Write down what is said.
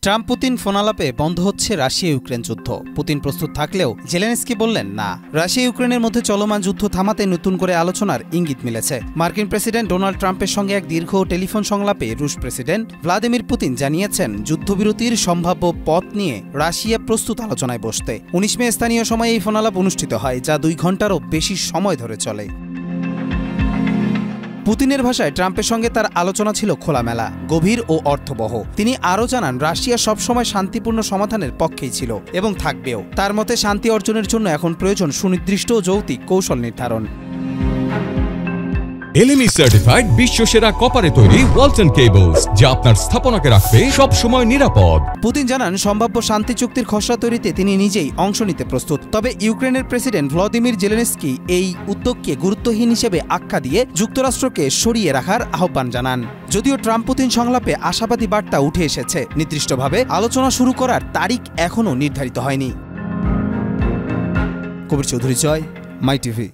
Trump Putin ফোনালাপে বন্ধ হচ্ছে Russia Ukraine যুদ্ধ। পুতিন প্রস্তুত থাকলেও জেলেনস্কি বললেন না। রাশিয়া ইউক্রেনের মধ্যে চলমান যুদ্ধ থামাতে নতুন করে আলোচনার ইঙ্গিত মিলেছে। মার্কিন প্রেসিডেন্ট ডোনাল্ড ট্রাম্পের সঙ্গে এক দীর্ঘ টেলিফোন সংলাপে রুশ প্রেসিডেন্ট ভ্লাদিমির পুতিন জানিয়েছেন, যুদ্ধবিরতির সম্ভাব্য পথ নিয়ে রাশিয়া প্রস্তুত আলোচনায় বসতে। 19 মে স্থানীয় সময়ে এই ফোনালাপ অনুষ্ঠিত হয়, যা 2 ঘণ্টারও বেশি সময় ধরে চলে। পুতিনের ভাষায় ট্রাম্পের সঙ্গে তার আলোচনা ছিল খোলামেলা, গভীর ও অর্থবহ। তিনি আরও জানান, রাশিয়া সবসময় শান্তিপূর্ণ সমাধানের পক্ষেই ছিল এবং থাকবেও। তার মতে, শান্তি অর্জনের জন্য এখন প্রয়োজন সুনির্দিষ্ট যৌক্তিক কৌশল নির্ধারণ। LME সার্টিফাইড বিশ্বসেরা কপারে তৈরি ওয়ালটন কেবলস, যা আপনার স্থাপনাকে রাখবে সব সময় নিরাপদ। পুতিন জানান, সম্ভাব্য শান্তি চুক্তির খসড়া তৈরিতে তিনি নিজেই অংশ নিতে প্রস্তুত। তবে ইউক্রেনের প্রেসিডেন্ট ভ্লাদিমির জেলেনস্কি এই উদ্যোগকে গুরুত্বহীন হিসেবে আখ্যা দিয়ে যুক্তরাষ্ট্রকে সরিয়ে রাখার আহ্বান জানান। যদিও ট্রাম্প পুতিন সংলাপে আশাবাদী বার্তা উঠে এসেছে, নির্দিষ্টভাবে আলোচনা শুরু করার তারিখ এখনও নির্ধারিত হয়নি। কবির চৌধুরী জয়, মাই টিভি।